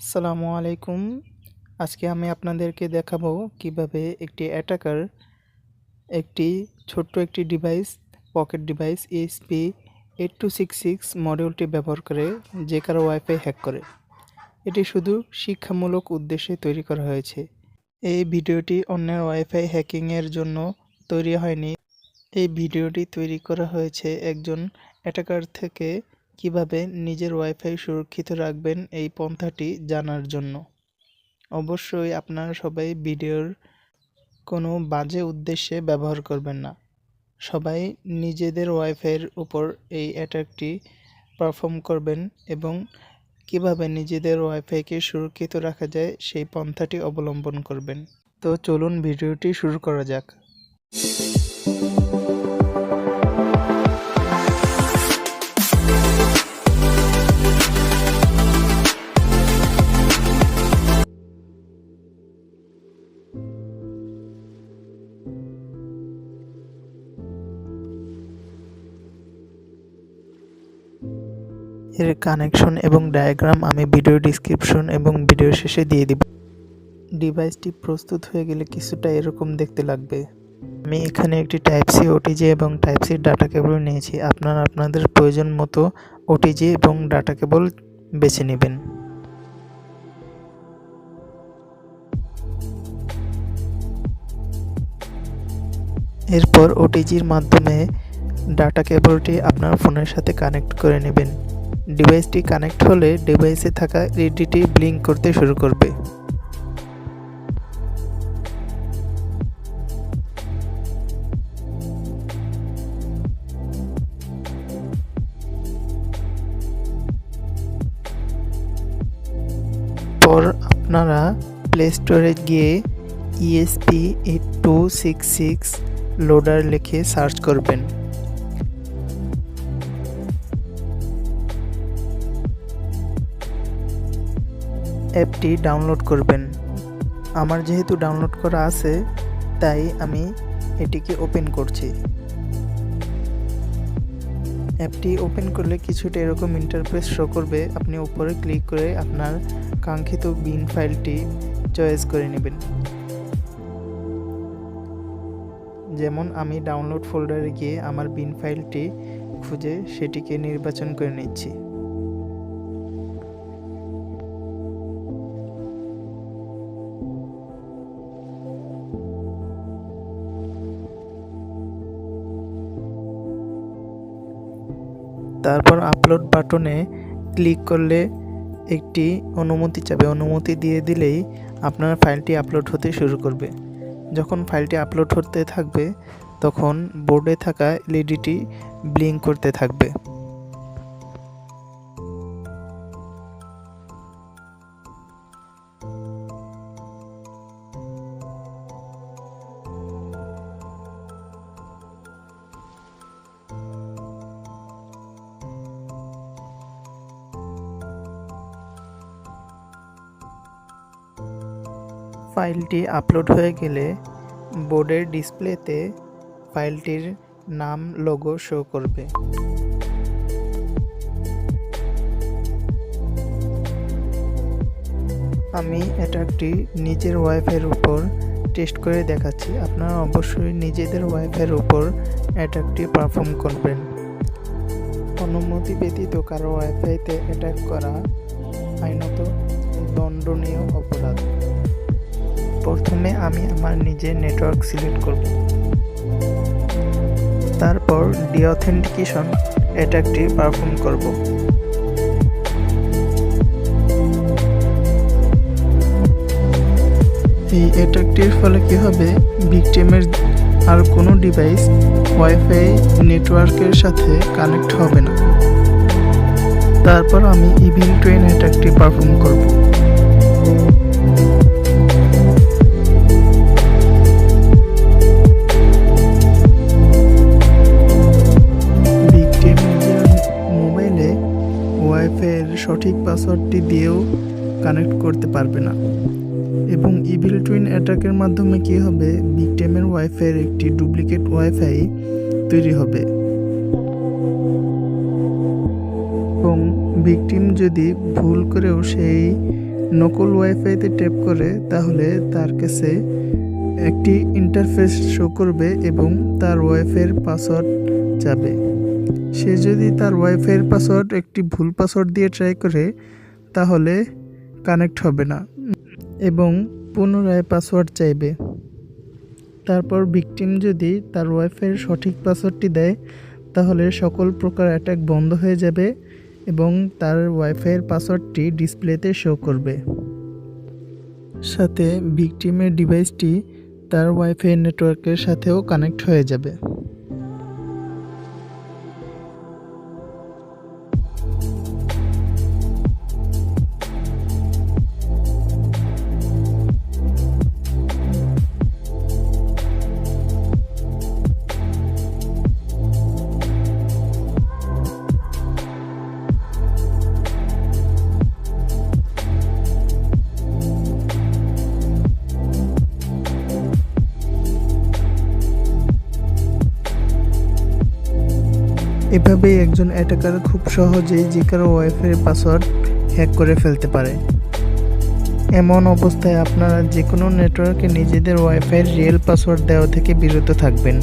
আসসালামু আলাইকুম। আজকে আমি আপনাদেরকে দেখাবো কিভাবে একটি অ্যাটাকার একটি ছোট্ট একটি ডিভাইস, পকেট ডিভাইস ESP8266 মডিউলটি ব্যবহার করে যে কারো ওয়াইফাই হ্যাক করে। এটি শুধু শিক্ষামূলক উদ্দেশ্যে তৈরি করা হয়েছে। এই ভিডিওটি অন্যের ওয়াইফাই হ্যাকিংয়ের জন্য তৈরি হয়নি। এই ভিডিওটি তৈরি করা হয়েছে একজন অ্যাটাকার থেকে কিভাবে নিজের ওয়াইফাই সুরক্ষিত রাখবেন এই পন্থাটি জানার জন্য। অবশ্যই আপনারা সবাই ভিডিওর কোনো বাজে উদ্দেশ্যে ব্যবহার করবেন না। সবাই নিজেদের ওয়াইফাইয়ের উপর এই অ্যাটাকটি পারফর্ম করবেন এবং কিভাবে নিজেদের ওয়াইফাইকে সুরক্ষিত রাখা যায় সেই পন্থাটি অবলম্বন করবেন। তো চলুন ভিডিওটি শুরু করা যাক। এর কানেকশন এবং ডায়াগ্রাম আমি ভিডিও ডিসক্রিপশন এবং ভিডিও শেষে দিয়ে দিব। ডিভাইসটি প্রস্তুত হয়ে গেলে কিছুটা এরকম দেখতে লাগবে। আমি এখানে একটি টাইপ সি ওটিজি এবং টাইপ সি ডাটা কেবল নিয়েছি। আপনারা আপনাদের প্রয়োজন মতো ওটিজি এবং ডাটা কেবল বেছে নেবেন। এরপর ওটিজির মাধ্যমে ডাটা কেবলটি আপনার ফোনের সাথে কানেক্ট করে নেবেন। ডিভাইসটি কানেক্ট হলে ডিভাইসে থাকা এলইডিটি ব্লিঙ্ক করতে শুরু করবে। পর আপনারা প্লে স্টোরে গিয়ে ESP8266 লোডার লিখে সার্চ করবেন। অ্যাপটি ডাউনলোড করবেন। আমার যেহেতু ডাউনলোড করা আছে তাই আমি এটিকে ওপেন করছি। অ্যাপটি ওপেন করলে কিছুটা এরকম ইন্টারফেস শো করবে। আপনি উপরে ক্লিক করে আপনার কাঙ্ক্ষিত বিন ফাইলটি চয়েস করে নেবেন। যেমন আমি ডাউনলোড ফোল্ডারে গিয়ে আমার বিন ফাইলটি খুঁজে সেটিকে নির্বাচন করে নিচ্ছি। তারপর আপলোড বাটনে ক্লিক করলে একটি অনুমতি চাবে। অনুমতি দিয়ে দিলেই আপনার ফাইলটি আপলোড হতে শুরু করবে। যখন ফাইলটি আপলোড হতে থাকবে তখন বোর্ডে থাকা এলইডিটি ব্লিঙ্ক করতে থাকবে। ফাইলটি আপলোড হয়ে গেলে বোর্ডের ডিসপ্লেতে ফাইলটির নাম লোগো শো করবে। আমি অ্যাটাকটি নিজের ওয়াইফাইয়ের উপর টেস্ট করে দেখাচ্ছি। আপনারা অবশ্যই নিজেদের ওয়াইফাইয়ের উপর অ্যাটাকটি পারফর্ম করবেন। অনুমতি ব্যতীত কারো ওয়াইফাইতে অ্যাটাক করা আইনত দণ্ডনীয় অপরাধ। প্রথমে আমি আমার নিজের নেটওয়ার্ক সিলেক্ট করব। তারপর ডিঅথেন্টিকেশন অ্যাটাকটি পারফর্ম করব। এই অ্যাটাকটির ফলে কি হবে, ভিকটিমের আর কোনো ডিভাইস ওয়াইফাই নেটওয়ার্কের সাথে কানেক্ট হবে না। তারপর আমি ইভিল টুইন অ্যাটাকটি পারফর্ম করব। ওয়াইফাইয়ের সঠিক পাসওয়ার্ডটি দিয়েও কানেক্ট করতে পারবে না এবং ইভিল টুইন অ্যাটাকের মাধ্যমে কি হবে, ভিকটিমের ওয়াইফাইয়ের একটি ডুপ্লিকেট ওয়াইফাই তৈরি হবে এবং ভিকটিম যদি ভুল করেও সেই নকল ওয়াইফাইতে ট্যাপ করে তাহলে তার কাছে একটি ইন্টারফেস শো করবে এবং তার ওয়াইফাইয়ের পাসওয়ার্ড যাবে। সে যদি তার ওয়াইফাইয়ের পাসওয়ার্ড একটি ভুল পাসওয়ার্ড দিয়ে ট্রাই করে তাহলে কানেক্ট হবে না এবং পুনরায় পাসওয়ার্ড চাইবে। তারপর ভিকটিম যদি তার ওয়াইফাইয়ের সঠিক পাসওয়ার্ডটি দেয় তাহলে সকল প্রকার অ্যাটাক বন্ধ হয়ে যাবে এবং তার ওয়াইফাইয়ের পাসওয়ার্ডটি ডিসপ্লেতে শো করবে। সাথে ভিকটিমের ডিভাইসটি তার ওয়াইফাই নেটওয়ার্কের সাথেও কানেক্ট হয়ে যাবে। এভাবেই একজন অ্যাটাকার খুব সহজেই যে কারো ওয়াইফাইয়ের পাসওয়ার্ড হ্যাক করে ফেলতে পারে। এমন অবস্থায় আপনারা যে কোনো নেটওয়ার্কে নিজেদের ওয়াইফাইয়ের রিয়েল পাসওয়ার্ড দেওয়া থেকে বিরত থাকবেন।